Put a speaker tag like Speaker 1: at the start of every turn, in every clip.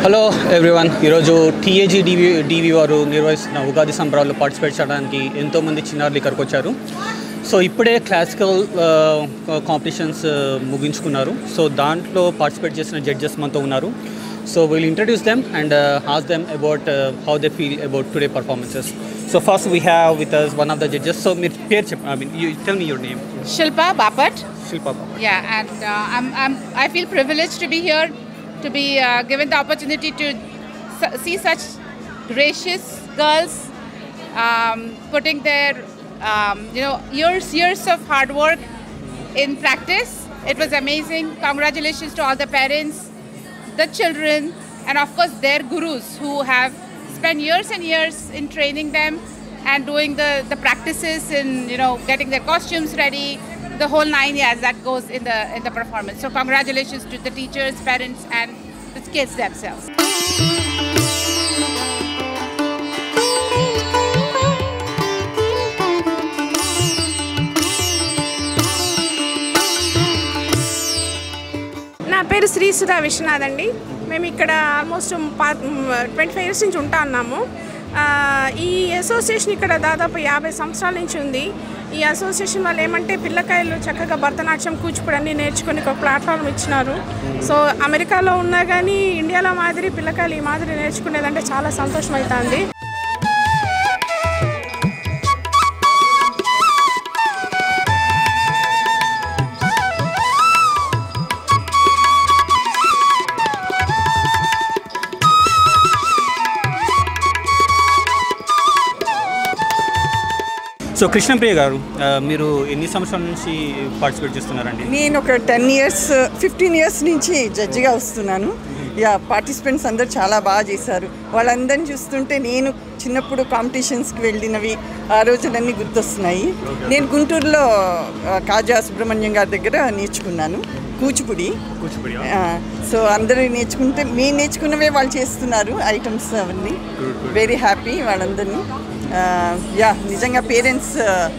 Speaker 1: Hello everyone, ఈరోజు TAG DV వారు నిర్వహిస్తున్న ఉగాది సంబరాల్లో పార్టిసిపేట్ చేయడానికి ఎంతోమంది చిన్నారులు ఇక్కడికి వచ్చారు. సో ఇప్పుడే క్లాసికల్ కాంపిటీషన్స్ ముగించుకున్నారు. సో దాంట్లో పార్టిసిపేట్ చేసిన జడ్జెస్ మనతో ఉన్నారు. So will introduce them and ask them about how they feel about today performances. So first we have with us one of the judges. So you tell me your name.
Speaker 2: Shilpa Bapat.
Speaker 1: Shilpa Bapat.
Speaker 2: Yeah, and I feel privileged to be here, to be given the opportunity to see such gracious girls putting their years of hard work in practice. It was amazing. Congratulations to all the parents, the children, and of course their gurus who have spent years and years in training them and doing the practices in getting their costumes ready, the whole 9 years that goes in the performance. So congratulations to the teachers, parents, and the kids themselves.
Speaker 3: నా పేరు శ్రీ సుధా విశ్వనాథ్ అండి. మేము ఇక్కడ almost 25 years నుంచి ఉంటా ఉన్నాము. ఈ association ఇక్కడ దాదాపు 50 సంవత్సరాల నుంచి ఉంది. ఈ అసోసియేషన్ వాళ్ళు ఏమంటే పిల్లకాయలు చక్కగా భరతనాట్యం, కూచిపూడి అన్నీ నేర్చుకొని ఒక ప్లాట్ఫామ్ ఇచ్చినారు. సో అమెరికాలో ఉన్నా కానీ ఇండియాలో మాదిరి పిల్లకాయలు ఈ మాదిరి నేర్చుకునేదంటే చాలా సంతోషం అవుతుంది.
Speaker 1: సో కృష్ణప్రియ గారు, మీరు ఎన్ని సంవత్సరాల నుంచి పార్టిసిపేట్ చేస్తున్నారండి?
Speaker 4: నేను ఒక 15 ఇయర్స్ నుంచి జడ్జిగా వస్తున్నాను. పార్టిసిపెంట్స్ అందరు చాలా బాగా చేశారు. వాళ్ళందరినీ చూస్తుంటే నేను చిన్నప్పుడు కాంపిటీషన్స్కి వెళ్ళినవి ఆ రోజులన్నీ గుర్తొస్తున్నాయి. నేను గుంటూరులో కాజా సుబ్రహ్మణ్యం గారి దగ్గర నేర్చుకున్నాను కూచిపూడి. సో అందరూ నేర్చుకుంటే మేము నేర్చుకున్నవే వాళ్ళు చేస్తున్నారు ఐటమ్స్ అవన్నీ. వెరీ హ్యాపీ వాళ్ళందరినీ. నిజంగా parents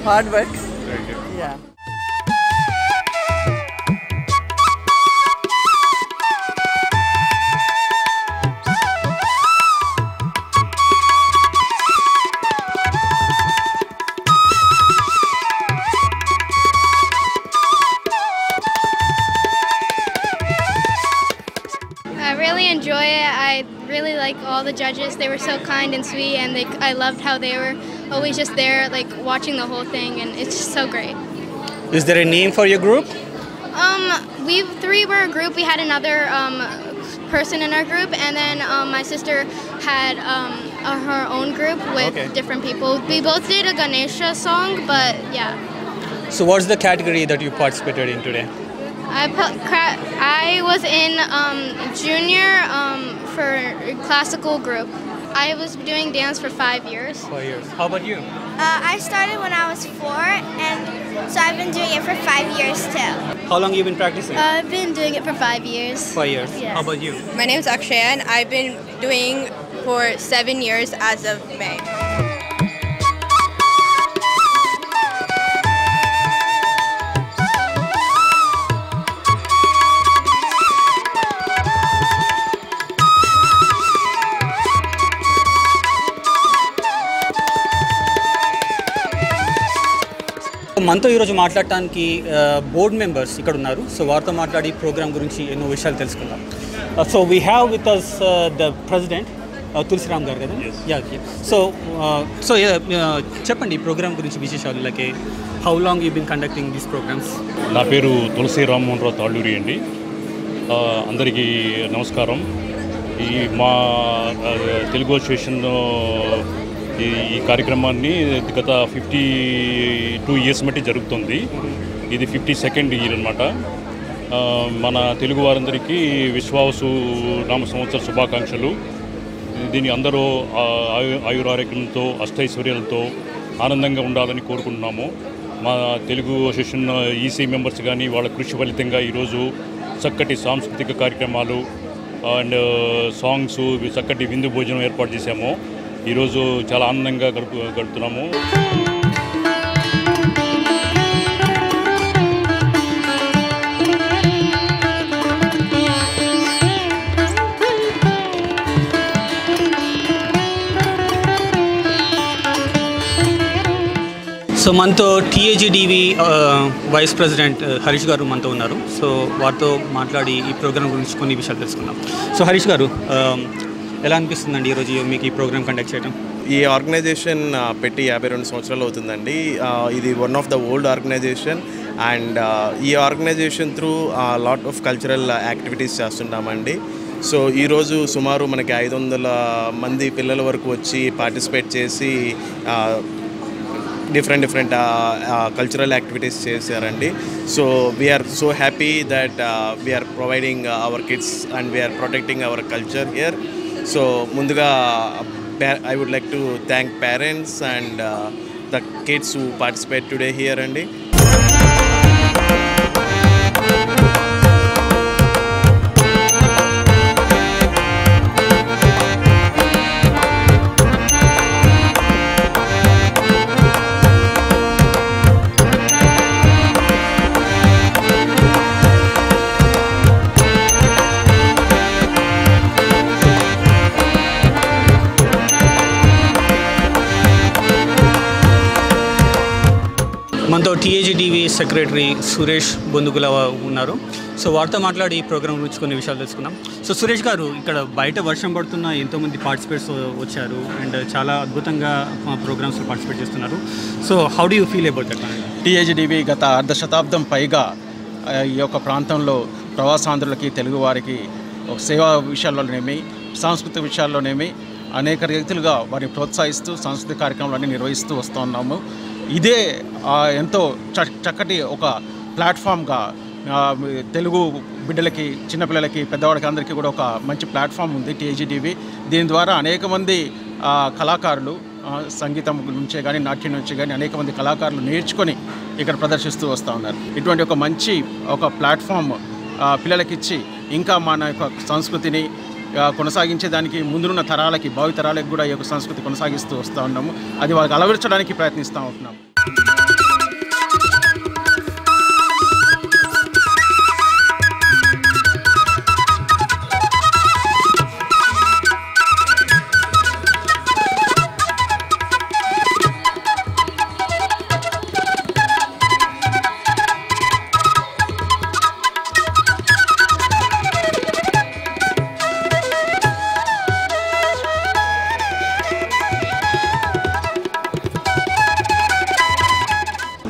Speaker 4: hard work.
Speaker 5: I really enjoy it. I really like all the judges. They were so kind and sweet, and I loved how they were always just there, like watching the whole thing, and it's just so great.
Speaker 1: Is there a name for your group?
Speaker 5: We three were a group. We had another person in our group, and then my sister had her own group with different people. We both did a Ganesha song, but yeah.
Speaker 1: So what's the category that you participated in today?
Speaker 5: I was in junior for classical group. I was doing dance for 5 years.
Speaker 1: 5 years. How about you?
Speaker 6: I started when I was 4, and so I've been doing it for 5 years too.
Speaker 1: How long have you been practicing?
Speaker 5: I've been doing it for 5 years.
Speaker 1: 5 years.
Speaker 5: Yes.
Speaker 1: How about you?
Speaker 7: My name is Akshaya, and I've been doing for 7 years as of May.
Speaker 1: మనతో ఈరోజు మాట్లాడటానికి board members ఇక్కడ ఉన్నారు. So వారితో మాట్లాడి programme గురించి ఎన్నో విషయాలు తెలుసుకుందాం. So we have with us the president Tulasiram గారు కదా. సో చెప్పండి ఈ ప్రోగ్రామ్ గురించి విశేషాలు. Like how long you been conducting these programs?
Speaker 8: నా పేరు తులసి రామ్మోహన్ తాళ్ళూరి అండి. అందరికీ నమస్కారం. మా తెలుగు అసోసియేషన్ ఈ కార్యక్రమాన్ని గత 52 ఇయర్స్ బట్టి జరుగుతుంది. ఇది 52nd ఇయర్ అన్నమాట. మన తెలుగు వారందరికీ విశ్వావసు నామ సంవత్సర శుభాకాంక్షలు. దీన్ని అందరూ ఆయురారోగ్యంతో అష్టైశ్వర్యాలతో ఆనందంగా ఉండాలని కోరుకుంటున్నాము. మా తెలుగు అసోసియేషన్ ఈసీ మెంబర్స్ కానీ వాళ్ళ కృషి ఫలితంగా ఈరోజు చక్కటి సాంస్కృతిక కార్యక్రమాలు అండ్ సాంగ్స్, చక్కటి విందు భోజనం ఏర్పాటు చేశాము. ఈరోజు చాలా ఆనందంగా గడుపుతున్నాము.
Speaker 1: సో మనతో టీఏజీడీవీ వైస్ ప్రెసిడెంట్ హరీష్ గారు మనతో ఉన్నారు. సో వారితో మాట్లాడి ఈ ప్రోగ్రామ్ గురించి కొన్ని విషయాలు తెలుసుకుందాం. సో హరీష్ గారు, ఎలా అనిపిస్తుందండి ఈరోజు మీకు ఈ ప్రోగ్రామ్ కండక్ట్ చేయడం?
Speaker 9: ఈ ఆర్గనైజేషన్ పెట్టి 52 సంవత్సరాలు అవుతుందండి. ఇది one of the old organization and ఈ organization through lot of cultural activities చేస్తుంటామండి. సో ఈరోజు సుమారు మనకి 500 మంది పిల్లల వరకు వచ్చి పార్టిసిపేట్ చేసి డిఫరెంట్ కల్చరల్ యాక్టివిటీస్ చేశారండి. So we are so happy that we are providing our kids and we are protecting our culture here. So ముందుగా I would like to thank parents and the kids who participate today here అండి.
Speaker 1: మనతో టీఏజీడీవీ secretary Suresh Bondugula ఉన్నారు. So వారితో మాట్లాడి ఈ program గురించి కొన్ని విషయాలు తెలుసుకుందాం. సో సురేష్ గారు, ఇక్కడ బయట వర్షం పడుతున్న ఎంతోమంది పార్టిసిపేట్స్ వచ్చారు అండ్ చాలా అద్భుతంగా ప్రోగ్రామ్స్లో పార్టిసిపేట్ చేస్తున్నారు. So how do you feel about that?
Speaker 10: TAGDV గత అర్ధశతాబ్దం పైగా ఈ యొక్క ప్రాంతంలో ప్రవాసాంధ్రులకి, తెలుగువారికి ఒక సేవా విషయాల్లోనేమి, సాంస్కృతిక విషయాల్లోనేమి అనేక రీతులుగా వారిని ప్రోత్సహిస్తూ సాంస్కృతిక కార్యక్రమాలన్నీ నిర్వహిస్తూ వస్తూ ఉన్నాము. ఇదే ఎంతో చక్కటి ఒక ప్లాట్ఫామ్గా తెలుగు బిడ్డలకి, చిన్నపిల్లలకి, పెద్దవాళ్ళకి అందరికీ కూడా ఒక మంచి ప్లాట్ఫామ్ ఉంది టీఏజీడీవీ. దీని ద్వారా అనేక మంది కళాకారులు సంగీతం నుంచే కానీ, నాట్యం నుంచే కానీ అనేక మంది కళాకారులు నేర్చుకొని ఇక్కడ ప్రదర్శిస్తూ వస్తూ ఉన్నారు. ఇటువంటి ఒక మంచి ఒక ప్లాట్ఫామ్ పిల్లలకిచ్చి ఇంకా మన యొక్క సంస్కృతిని కొనసాగించేదానికి ముందున్న తరాలకి, భావి తరాలకు కూడా ఈ యొక్క సంస్కృతి కొనసాగిస్తూ వస్తూ ఉన్నాము. అది వాళ్ళకి అలవరించడానికి ప్రయత్నిస్తూ ఉంటున్నాము.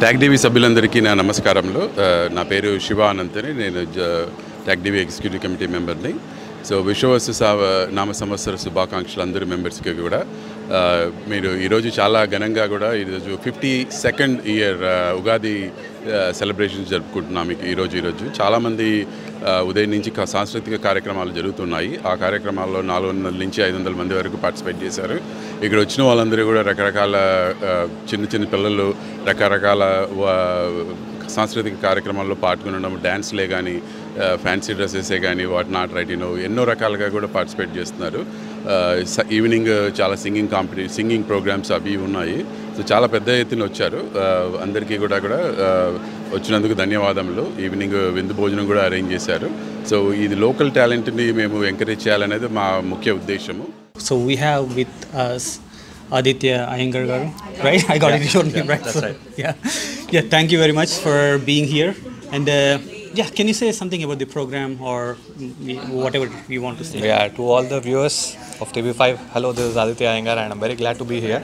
Speaker 11: ట్యాగ్డీవీ సభ్యులందరికీ నా నమస్కారములు. నా పేరు శివ అనంతని, నేను ట్యాగ్డీవీ ఎగ్జిక్యూటివ్ కమిటీ మెంబర్ని. సో విశ్వవస్తు నామ సంవత్సర శుభాకాంక్షలు అందరి మెంబర్స్కి కూడా. మీరు ఈరోజు చాలా ఘనంగా కూడా ఈరోజు 52nd ఇయర్ ఉగాది సెలబ్రేషన్స్ జరుపుకుంటున్నాము. ఈరోజు చాలామంది ఉదయం నుంచి సాంస్కృతిక కార్యక్రమాలు జరుగుతున్నాయి. ఆ కార్యక్రమాల్లో 400 నుంచి 500 మంది వరకు పార్టిసిపేట్ చేశారు. ఇక్కడ వచ్చిన వాళ్ళందరూ కూడా రకరకాల చిన్న పిల్లలు రకరకాల సాంస్కృతిక కార్యక్రమాల్లో పాల్గొనడం, డ్యాన్స్లే కానీ, ఫ్యాన్సీ డ్రెస్సెసే కానీ, వాట్ నాట్ రైట్ ఎన్నో రకాలుగా కూడా పార్టిసిపేట్ చేస్తున్నారు. ఈవినింగ్ చాలా సింగింగ్ ప్రోగ్రామ్స్ అవి ఉన్నాయి. సో చాలా పెద్ద ఎత్తున వచ్చారు. అందరికీ కూడా వచ్చినందుకు ధన్యవాదములు. ఈవినింగ్ విందు భోజనం కూడా అరేంజ్ చేశారు. సో ఇది లోకల్ టాలెంట్ని మేము ఎంకరేజ్ చేయాలనేది మా ముఖ్య ఉద్దేశము.
Speaker 1: So we have with us Aditya Iyengar garu, right? I got it your name right. That's right. Yeah, thank you very much for being here. And can you say something about the program or whatever you want to say?
Speaker 12: Yeah, to all the viewers of TV5, hello, this is Aditya Iyengar and I'm very glad to be here.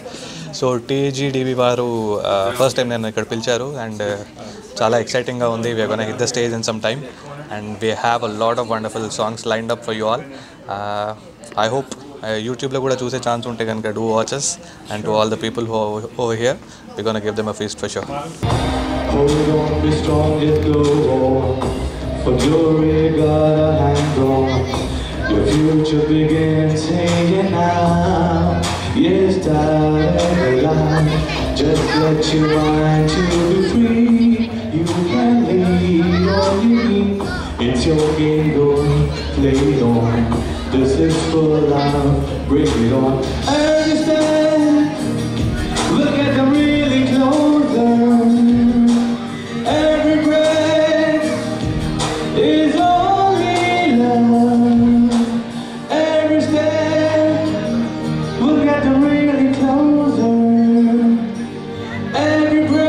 Speaker 12: So TAGDB varu first time nenu ikkada pilcharu and chala exciting ga undi. We are going to hit the stage in some time and we have a lot of wonderful songs lined up for you all. I hope YouTube lo kuda choose chance unte ganaka do watch us, and to all the people who are over here, we're going to give them a feast for sure.
Speaker 13: Hold on, be strong, just go on. For glory, got a hand on. Your future begins here now. Yes, darling, alive. Just let your mind to be free. You can leave all you need. It's your game, go play it on. This is for love, bring it on. I understand. Look at them really closer. Every breath is only love. Every step, look at them really closer. Every breath.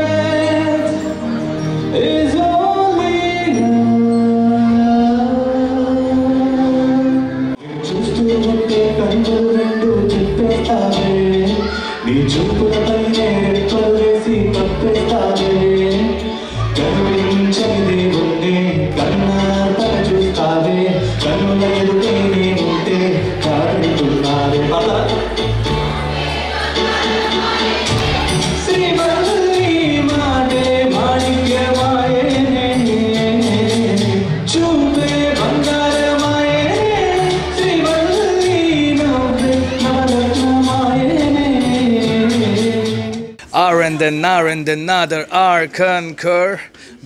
Speaker 14: then hour and another hour concur,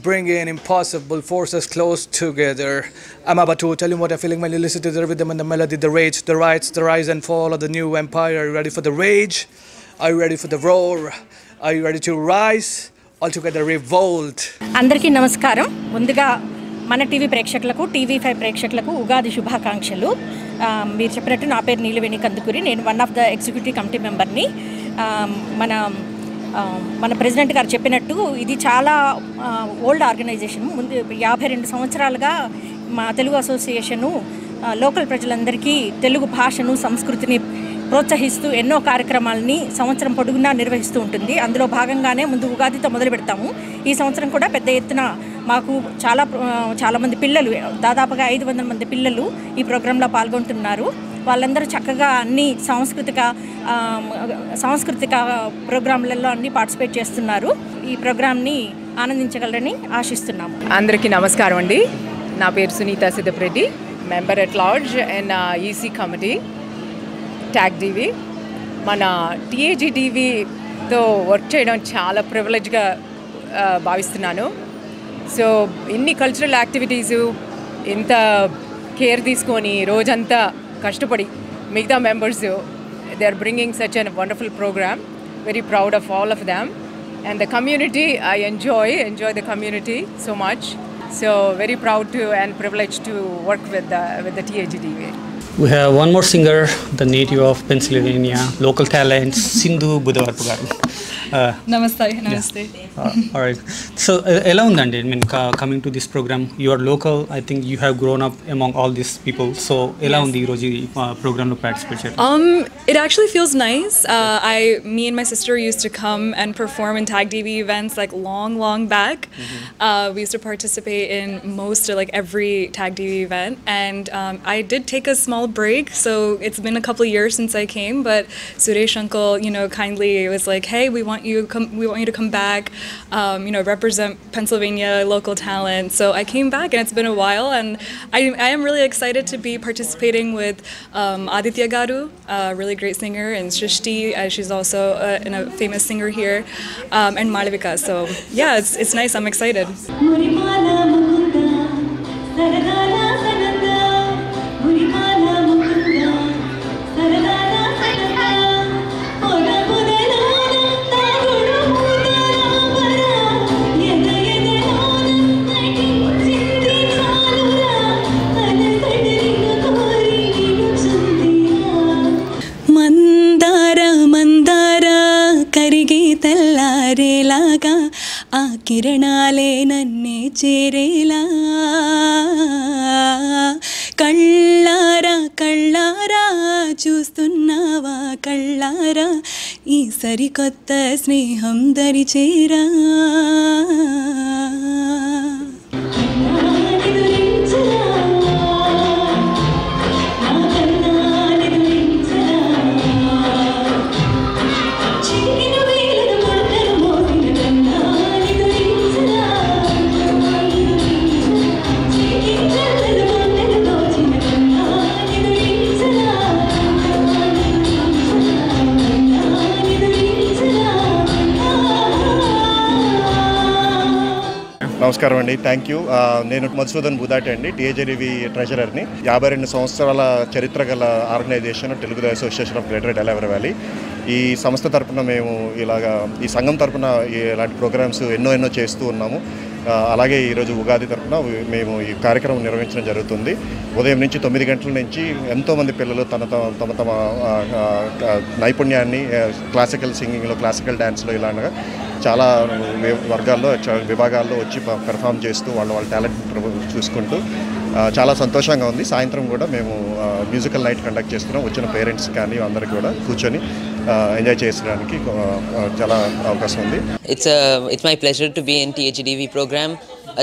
Speaker 14: bringing impossible forces close together. I'm about to tell you what I'm feeling when you listen to the rhythm and the melody, the rage, the rights, the rise and fall of the new empire. Are you ready for the rage? Are you ready for the roar? Are you ready to rise? Altogether revolt.
Speaker 15: అందరికీ నమస్కారం. ముందుగా మన TV ప్రేక్షకులకు TV5 ప్రేక్షకులకు ఉగాది శుభాకాంక్షలు. మీరు చెప్పినట్టు నా పేరు నీలవేణి కందుకూరి. నేను one of the executive committee మెంబర్ని. మన ప్రెసిడెంట్ గారు చెప్పినట్టు ఇది చాలా ఓల్డ్ ఆర్గనైజేషన్. ముందు 52 సంవత్సరాలుగా మా తెలుగు అసోసియేషను లోకల్ ప్రజలందరికీ తెలుగు భాషను సంస్కృతిని ప్రోత్సహిస్తూ ఎన్నో కార్యక్రమాలని సంవత్సరం పొడుగునా నిర్వహిస్తూ ఉంటుంది. అందులో భాగంగానే ముందు ఉగాదితో మొదలు పెడతాము. ఈ సంవత్సరం కూడా పెద్ద ఎత్తున మాకు చాలామంది పిల్లలు, దాదాపుగా 500 మంది పిల్లలు ఈ ప్రోగ్రాంలో పాల్గొంటున్నారు. వాళ్ళందరూ చక్కగా అన్ని సాంస్కృతిక ప్రోగ్రాంలలో అన్ని పార్టిసిపేట్ చేస్తున్నారు. ఈ ప్రోగ్రాంని ఆనందించగలరని ఆశిస్తున్నాము.
Speaker 16: అందరికీ నమస్కారం అండి. నా పేరు Sunitha Siddapreddy, member at large and EC committee TAG DV. మన TAGDVతో వర్క్ చేయడం చాలా ప్రివిలేజ్గా భావిస్తున్నాను. సో ఇన్ని కల్చరల్ యాక్టివిటీసు ఇంత కేర్ తీసుకొని రోజంతా కష్టపడి మిగతా members they are bringing such an wonderful program. Very proud of all of them and the community. I enjoy the community so much. So very proud to and privileged to work with the TAGDV.
Speaker 1: We have one more singer, the native of Pennsylvania, local talent, Sindhu Budavarpu garu.
Speaker 17: Namaste.
Speaker 1: All right. So, ela undandi? I mean, coming to this program, you are local. I think you have grown up among all these people. So, ela undi ee roju program lo participate cheyadam?
Speaker 17: It actually feels nice. Me and my sister used to come and perform in Tag DV events like long back. We used to participate in most or like every Tag DV event, and I did take a small break. So it's been a couple of years since I came, but Suresh uncle, kindly was like, "Hey, we want you to come back. Represent Pennsylvania local talent." So I came back, and it's been a while, and I am really excited to be participating with Aditya Garu, a really great singer, and Shrishti, she's also a famous singer here, and Malavika. So yeah, it's nice. I'm excited. తెల్లారేలాగా ఆ కిరణాలే నన్నే చేరేలా కళ్ళారా చూస్తున్నావా కళ్ళారా ఈ సరికొత్త స్నేహం దరిచేరా.
Speaker 18: నమస్కారం అండి. Thank you. నేను మధుసూదన్ బుదాటి అండి, TAGDV ట్రెజరర్ని. 52 సంవత్సరాల చరిత్ర గల organization Telugu Association of Greater Delaware Valley. ఈ సంస్థ తరపున మేము ఈ సంఘం తరపున ఇలాంటి ప్రోగ్రామ్స్ ఎన్నో చేస్తూ ఉన్నాము. అలాగే ఈరోజు ఉగాది తరపున మేము ఈ కార్యక్రమం నిర్వహించడం జరుగుతుంది. ఉదయం నుంచి 9 గంటల నుంచి ఎంతోమంది పిల్లలు తమ నైపుణ్యాన్ని క్లాసికల్ సింగింగ్లో, క్లాసికల్ డ్యాన్స్లో ఇలాగా చాలా వర్గాల్లో విభాగాల్లో వచ్చి పెర్ఫామ్ చేస్తూ వాళ్ళ టాలెంట్ చూసుకుంటూ చాలా సంతోషంగా ఉంది. సాయంత్రం కూడా మేము మ్యూజికల్ నైట్ కండక్ట్ చేస్తున్నాం. వచ్చిన పేరెంట్స్ కానీ అందరికీ కూడా కూర్చొని ఎంజాయ్ చేయడానికి చాలా అవకాశం ఉంది.
Speaker 19: It's my pleasure to be in TAGDV program.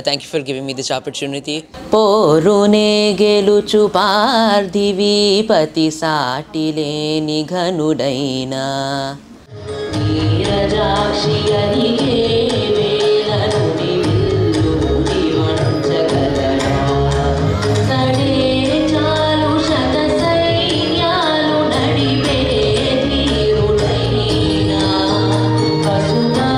Speaker 19: Thank you for giving me this opportunity. పోరునే గెలుచు పార్థివి పతి సాటిలేని ఘనుడైనా నీరజాక్షి అనిగే వేలనుడి విల్లుడి వంచగలరా సడే చాలు శత సైన్యాలు నడిపే ధీరుడైనా పసుగా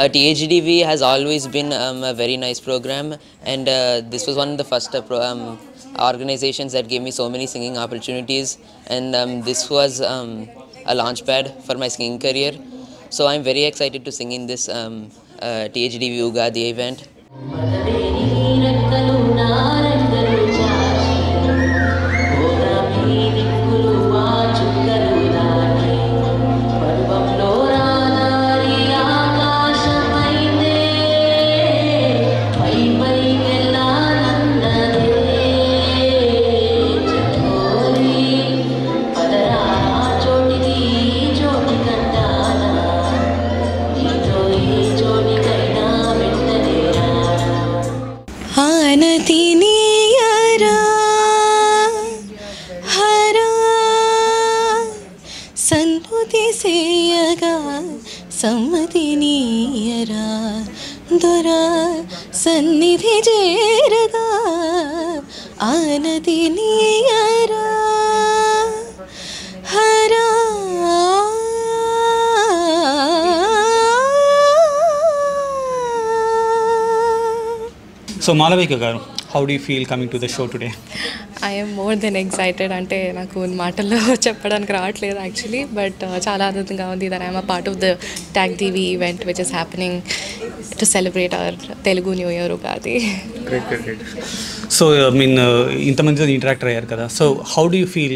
Speaker 19: TAGDV has always been a very nice program, and this was one of the first organizations that gave me so many singing opportunities, and this was a launch pad for my singing career. So I'm very excited to sing in this TAGDV Ugadi event.
Speaker 20: సమ్మతినీయరా దొరా సన్నిధి చేరగా ఆనతినీయరా హరా.
Speaker 1: So Malavika గారు, how do you feel coming to the show today?
Speaker 21: I am more than excited. అంటే నాకు మాటల్లో చెప్పడానికి రావట్లేదు actually, but చాలా ఆనందంగా ఉంది that I am a part of the TAGDV event which is happening to celebrate our Telugu New Year Ugadi.
Speaker 1: Great. So ఇంతమందితో interact అయ్యారు కదా, so how do you feel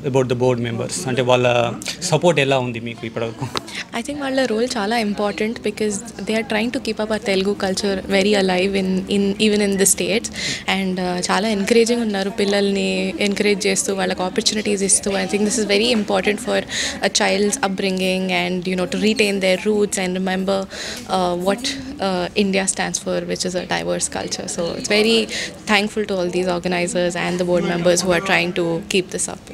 Speaker 1: about the board members? అంటే వాళ్ళ support ఎలా ఉంది మీకు ఇప్పటివరకు?
Speaker 21: I think వాళ్ళ రోల్ చాలా important because they are trying to keep up our Telugu culture very alive even in the States, and చాలా ఎంకరేజింగ్ ఉన్నారు, పిల్లల్ని ఎంకరేజ్ చేస్తూ వాళ్ళకి ఆపర్చునిటీస్ ఇస్తూ. I think this is very important for a child's upbringing and to retain their roots and remember what India stands for, which is a diverse culture. So it's very thankful to all these organizers and the board members who are trying to keep this up.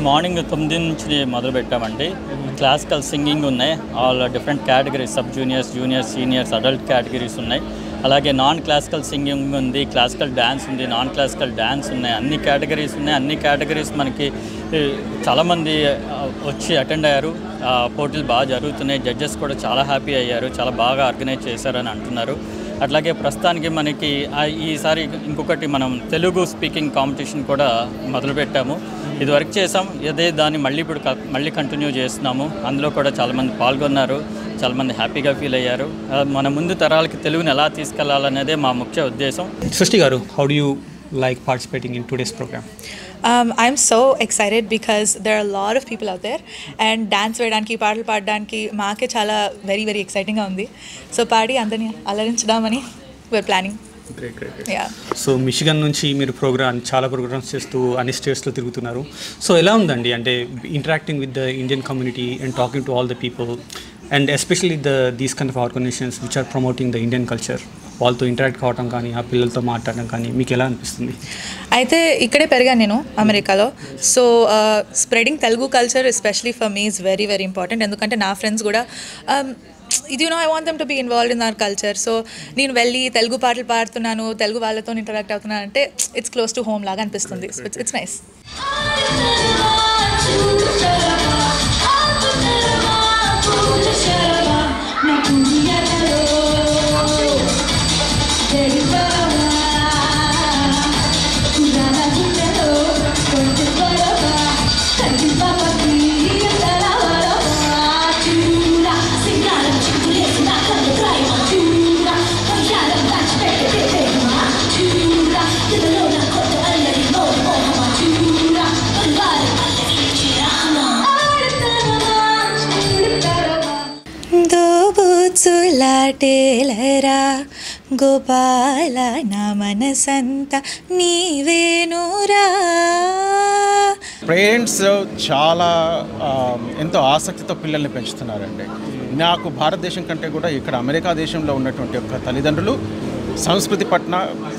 Speaker 22: Morning 9 నుంచి మొదలు పెట్టామండి. Classical singing ఉన్నాయి, all different categories, sub juniors, juniors, seniors, adult categories ఉన్నాయి. అలాగే non classical singing ఉంది, classical dance ఉంది, non classical dance ఉన్నాయి, అన్ని కేటగిరీస్ ఉన్నాయి. అన్ని కేటగిరీస్ మనకి చాలామంది వచ్చి అటెండ్ అయ్యారు. పోటీలు బాగా జరుగుతున్నాయి, జడ్జెస్ కూడా చాలా హ్యాపీ అయ్యారు, చాలా బాగా ఆర్గనైజ్ చేశారని అంటున్నారు. అట్లాగే ప్రస్తుతానికి మనకి ఈసారి ఇంకొకటి మనం తెలుగు స్పీకింగ్ కాంపిటీషన్ కూడా మొదలుపెట్టాము. ఇదివరకు చేసాం, అదే దాన్ని మళ్ళీ కంటిన్యూ చేస్తున్నాము. అందులో కూడా చాలామంది పాల్గొన్నారు, చాలామంది హ్యాపీగా ఫీల్ అయ్యారు. మన ముందు తరాలకి తెలుగుని ఎలా తీసుకెళ్లాలనేదే మా ముఖ్య ఉద్దేశం.
Speaker 1: సృష్టి గారు, how do you like participating in today's program?
Speaker 23: I'm so excited because there are a lot of people out there and dance వేయడానికి, పాటలు పాడడానికి మాకే చాలా వెరీ వెరీ ఎక్సైటింగ్గా ఉంది. సో పాడి అందరినీ అలరించడామని we're planning.
Speaker 1: Great. So Michigan నుంచి మీరు చాలా ప్రోగ్రామ్స్ చేస్తూ అన్ని స్టేట్స్లో తిరుగుతున్నారు. సో ఎలా ఉందండి, అంటే interacting with the Indian community and talking to all the people and especially these kind of organizations which are promoting the Indian culture, వాళ్ళతో ఇంటరాక్ట్ కావడం కానీ, ఆ పిల్లలతో మాట్లాడడం కానీ మీకు ఎలా అనిపిస్తుంది?
Speaker 23: అయితే ఇక్కడే పెరిగాను నేను అమెరికాలో. So spreading Telugu culture especially for me is very very important. ఎందుకంటే నా ఫ్రెండ్స్ కూడా I want them to be involved in our culture. So నేను వెళ్ళి తెలుగు పాటలు పాడుతున్నాను, తెలుగు వాళ్ళతో ఇంటరాక్ట్ అవుతున్నాను అంటే ఇట్స్ క్లోజ్ టు హోమ్ లాగా అనిపిస్తుంది. So it's nice.
Speaker 20: దోబుచ్చులాటేలరా గోపాల నా మనసంతా నీవేనురా.
Speaker 10: పేరెంట్స్ చాలా ఎంతో ఆసక్తితో పిల్లల్ని పెంచుతున్నారండి. నాకు భారతదేశం కంటే కూడా ఇక్కడ అమెరికా దేశంలో ఉన్నటువంటి ఒక తల్లిదండ్రులు సంస్కృతి పట్ల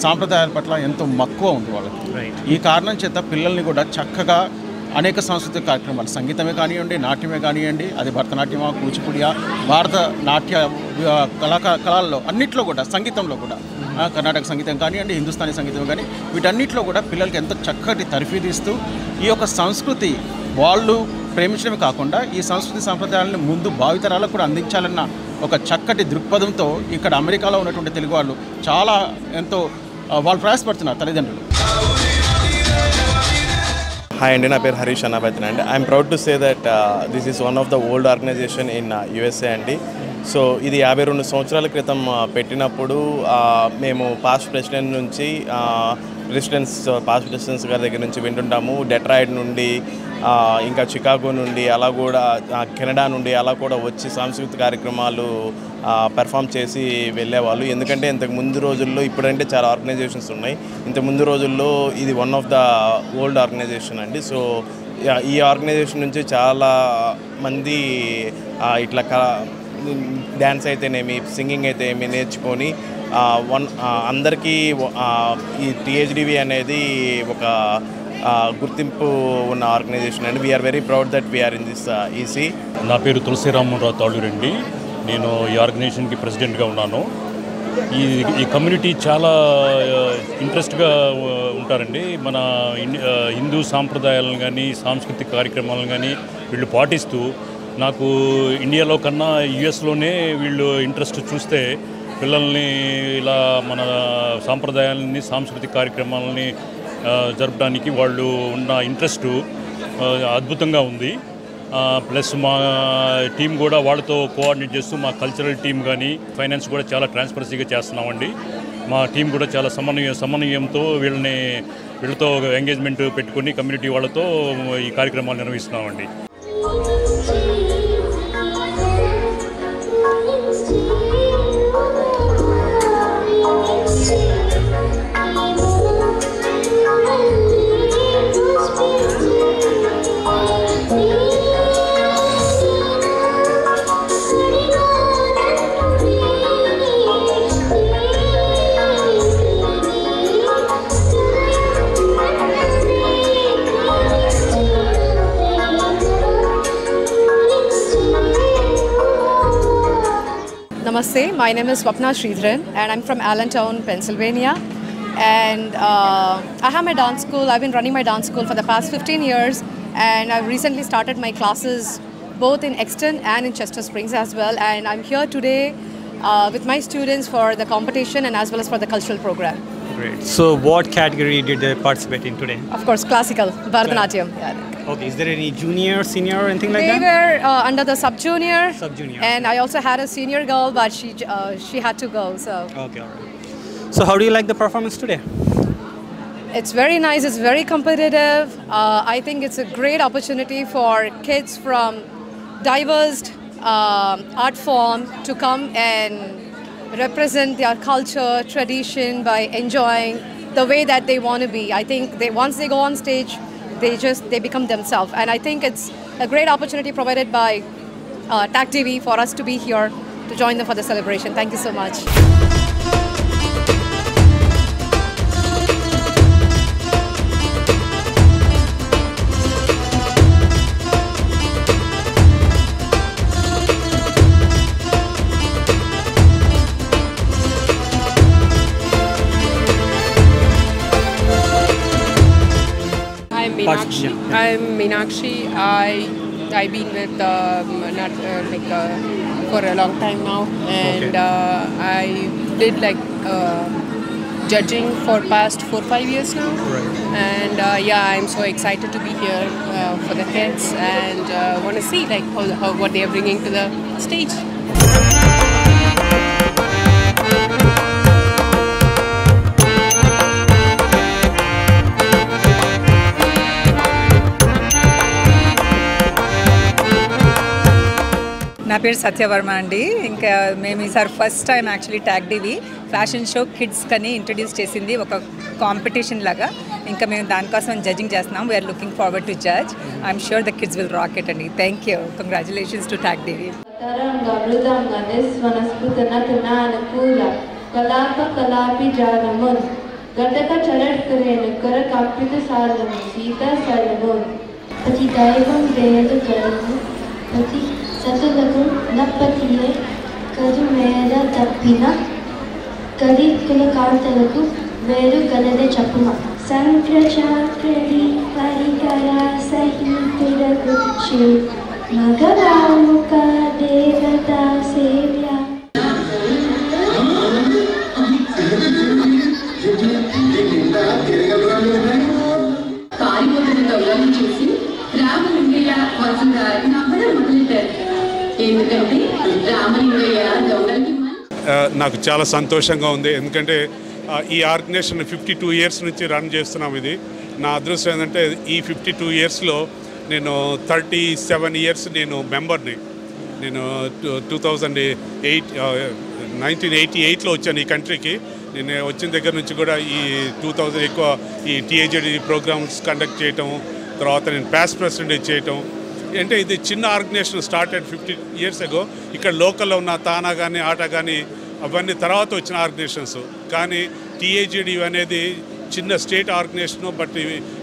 Speaker 10: సాంప్రదాయాల పట్ల ఎంతో మక్కువ ఉంది వాళ్ళకి. ఈ కారణం చేత పిల్లల్ని కూడా చక్కగా అనేక సాంస్కృతిక కార్యక్రమాలు, సంగీతమే కానివ్వండి, నాట్యమే కానివ్వండి, అది భరతనాట్యమా, కూచిపూడియా, భారత నాట్య కళల్లో అన్నిట్లో కూడా, సంగీతంలో కూడా, కర్ణాటక సంగీతం కానివ్వండి, హిందుస్థానీ సంగీతం కానీ, వీటన్నిటిలో కూడా పిల్లలకి ఎంతో చక్కటి తర్ఫీదిస్తూ ఈ యొక్క సంస్కృతి వాళ్ళు ప్రేమించడమే కాకుండా ఈ సంస్కృతి సాంప్రదాయాలను ముందు భావితరాలకు కూడా అందించాలన్న ఒక చక్కటి దృక్పథంతో ఇక్కడ అమెరికాలో ఉన్నటువంటి తెలుగు వాళ్ళు చాలా ఎంతో వాళ్ళు ప్రయాసపడుతున్నారు తల్లిదండ్రులు.
Speaker 9: హాయ్ అండి, నా పేరు హరీష్ అన్నాబైతన్ అండి. I'm proud to say that this is one of the old organization in USA అండి. సో ఇది 52 సంవత్సరాల క్రితం పెట్టినప్పుడు మేము పాస్ట్ ప్రెసిడెంట్ నుంచి పాస్ట్ ప్రెసిడెంట్స్ గారి దగ్గర నుంచి వింటుంటాము. డెట్రాయిడ్ నుండి, ఇంకా చికాగో నుండి, అలా కూడా కెనడా నుండి అలా కూడా వచ్చి సాంస్కృతిక కార్యక్రమాలు పెర్ఫామ్ చేసి వెళ్ళేవాళ్ళు. ఎందుకంటే ఇంతకు ముందు రోజుల్లో, ఇప్పుడంటే చాలా ఆర్గనైజేషన్స్ ఉన్నాయి, ఇంతకు ముందు రోజుల్లో ఇది one of the old organization అండి. సో ఈ ఆర్గనైజేషన్ నుంచి చాలా మంది ఇట్లా డ్యాన్స్ అయితేనేమి, సింగింగ్ అయితే ఏమి నేర్చుకొని అందరికీ ఈ టీహెచ్డివి అనేది ఒక గుర్తింపు ఉన్న ఆర్గనైజేషన్ అండి. We are very proud that we are in this EC.
Speaker 8: నా పేరు తులసి రామరావు తాళూరండి. నేను ఈ ఆర్గనైజేషన్కి ప్రెసిడెంట్గా ఉన్నాను. ఈ కమ్యూనిటీ చాలా ఇంట్రెస్ట్గా ఉంటారండి. మన హిందూ సాంప్రదాయాలను కానీ, సాంస్కృతిక కార్యక్రమాలను కానీ వీళ్ళు పాటిస్తూ, నాకు ఇండియాలో కన్నా యుఎస్లోనే వీళ్ళు ఇంట్రెస్ట్ చూస్తే పిల్లల్ని ఇలా మన సాంప్రదాయాలని, సాంస్కృతిక కార్యక్రమాలని జరపడానికి వాళ్ళు ఉన్న ఇంట్రెస్టు అద్భుతంగా ఉంది. ప్లస్ మా టీం కూడా వాళ్ళతో కోఆర్డినేట్ చేస్తూ, మా కల్చరల్ టీం కానీ, ఫైనాన్స్ కూడా చాలా ట్రాన్స్పరెన్సీగా చేస్తున్నామండి. మా టీం కూడా చాలా సమన్వయంతో వీళ్ళతో ఎంగేజ్మెంట్ పెట్టుకొని కమ్యూనిటీ వాళ్ళతో ఈ కార్యక్రమాలు నిర్వహిస్తున్నామండి.
Speaker 2: Namaste, my name is Swapna Sridharan and I'm from Allentown, Pennsylvania. And I have my dance school. I've been running my dance school for the past 15 years, and I've recently started my classes both in Exton and in Chester Springs as well. And I'm here today with my students for the competition and as well as for the cultural program.
Speaker 1: Great. So what category did they participate in today?
Speaker 2: Of course, classical, Bharatanatyam. Yeah.
Speaker 1: Okay, is there any junior, senior or anything like that?
Speaker 2: They were under the sub-junior.
Speaker 1: Sub-junior.
Speaker 2: And I also had a senior girl, but she had to go, so.
Speaker 1: Okay, all right. So how do you like the performance today?
Speaker 2: It's very nice, it's very competitive. I think it's a great opportunity for kids from diverse art form to come and represent their culture, tradition by enjoying the way that they want to be. I think once they go on stage, they become themselves. And I think it's a great opportunity provided by TAG TV for us to be here to join them for the celebration. Thank you so much.
Speaker 3: I'm Meenakshi. I've been with for a long time now, and I did judging for past 4-5 years now.
Speaker 1: Right.
Speaker 3: And I'm so excited to be here for the kids, and want to see how what they are bringing to the stage.
Speaker 23: నా
Speaker 4: నా పేరు సత్యవర్మ అండి. ఇంకా మేము ఈసారి first time actually TAG TV fashion show kids కని introduce చేసింది, ఒక కాంపిటీషన్ లాగా. ఇంకా మేము దానికోసం జడ్జింగ్ చేస్తున్నాం. We're looking forward to judge. I'm sure the kids will rock it అండి. Thank you. Congratulations to TAG TV.
Speaker 5: కలాపి జానమున్ గతక చరట్కరేను కర కాపిత సాధము సీతా సరమున్ పతి దైవం వేద కరము పతి సతులకు నప్పతియే కదు మేర తప్పిన కది కులకాంతలకు వేరు కలదే చప్పుమ సంక్రచాక్రది పరికర సహితులకు శ్రీ మగవాముక దేవతా సేవ్య
Speaker 6: పారిపోతున్న దొంగలను చూసి రామలింగయ్య వరుసగా నవ్వడం మొదలెట్టారు. ఎందుకంటే రామలింగయ్య దొంగలకి
Speaker 24: నాకు చాలా సంతోషంగా ఉంది. ఎందుకంటే ఈ ఆర్గనైజేషన్ 52 ఇయర్స్ నుంచి రన్ చేస్తున్నాం. ఇది నా అదృష్టం ఏంటంటే ఈ 52 ఇయర్స్లో నేను 37 ఇయర్స్ నేను మెంబర్ని. నేను 1988లో వచ్చాను ఈ కంట్రీకి. నేను వచ్చిన దగ్గర నుంచి కూడా ఈ 2000 ఎక్కువ ఈ టీఏజీడీ ప్రోగ్రామ్స్ కండక్ట్ చేయటం, తర్వాత నేను పాస్ట్ ప్రెసిడెంట్ చేయటం. అంటే ఇది చిన్న ఆర్గనైజేషన్ స్టార్టెడ్ 50 ఇయర్స్ అగో. ఇక్కడ లోకల్లో ఉన్న తానా కానీ ఆట కానీ అవన్నీ తర్వాత వచ్చిన ఆర్గనైజేషన్స్. కానీ టీఏజీడీ అనేది చిన్న స్టేట్ ఆర్గనైజేషను, బట్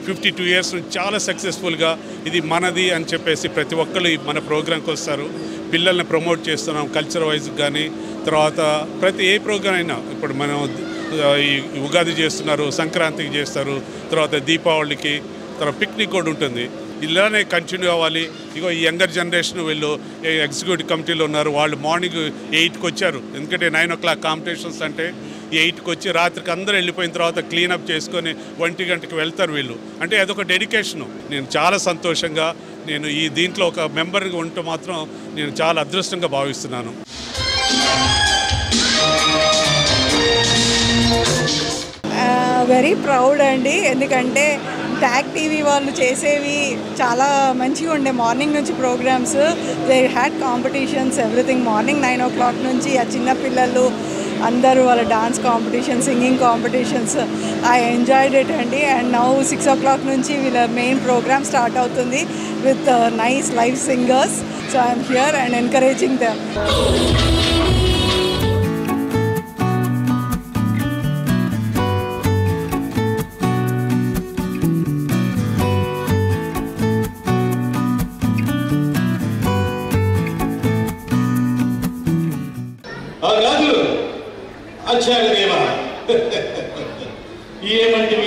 Speaker 24: 52 ఇయర్స్ నుంచి చాలా సక్సెస్ఫుల్గా ఇది మనది అని చెప్పేసి ప్రతి ఒక్కరు మన ప్రోగ్రాంకి వస్తారు. పిల్లల్ని ప్రమోట్ చేస్తున్నాం కల్చర్ వైజ్ కానీ, తర్వాత ప్రతి ఏ ప్రోగ్రాం అయినా. ఇప్పుడు మనం ఈ ఉగాది చేస్తున్నారు, సంక్రాంతికి చేస్తారు, తర్వాత దీపావళికి, తర్వాత పిక్నిక్ కూడా ఉంటుంది. ఇలానే కంటిన్యూ అవ్వాలి. ఇగో ఈ యంగర్ జనరేషన్ వీళ్ళు ఎగ్జిక్యూటివ్ కమిటీలో ఉన్నారు. వాళ్ళు మార్నింగ్ 8కి వచ్చారు. ఎందుకంటే 9 o'clock కాంపిటీషన్స్ అంటే 8కి వచ్చి రాత్రికి అందరూ వెళ్ళిపోయిన తర్వాత క్లీనప్ చేసుకొని 1 గంటకి వెళ్తారు వీళ్ళు. అంటే అదొక డెడికేషను. నేను చాలా సంతోషంగా నేను ఈ దీంట్లో ఒక మెంబర్గా ఉంటూ మాత్రం నేను చాలా అదృష్టంగా భావిస్తున్నాను.
Speaker 25: వెరీ ప్రౌడ్ అండి. ఎందుకంటే ట్యాగ్ టీవీ వాళ్ళు చేసేవి చాలా మంచిగా ఉండే. మార్నింగ్ నుంచి programmes, they had competitions, everything. Morning 9 o'clock నుంచి ఆ చిన్నపిల్లలు అందరూ వాళ్ళ dance competition, singing competitions, I enjoyed it అండి. అండ్ నౌ 6 o'clock నుంచి వీళ్ళ మెయిన్ ప్రోగ్రామ్ స్టార్ట్ అవుతుంది with nice live singers. So I'm here and encouraging them.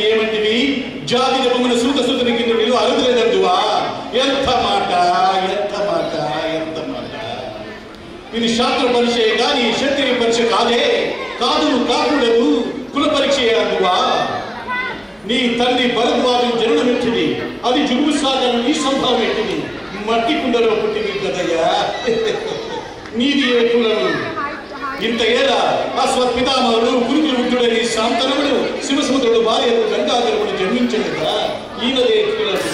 Speaker 26: ఏమంటివి జాతి జపమున సూత సూతని కింద నీళ్ళు అరుదులేదందువా. ఎంత మాట. ఇది శాస్త్ర పరీక్ష కానీ క్షత్రియ పరీక్ష కాదే. కాకుడను కుల పరీక్ష అందువా. నీ తల్లి భరద్వాజు జననం ఎట్టిది, అది జురుగు సాగను నీ సంభావం ఎట్టిది. మట్టి కుండలో పుట్టింది కదయ్యా. నీది ఏ కులను ఇంత ఏలా అశ్వత్పితామహుడు గురుకులు విద్యుడని శాంతనముడు శివసముద్రుడు భార్యను గంగాధరుడు జన్మించలేదా. ఈయనదే కులను.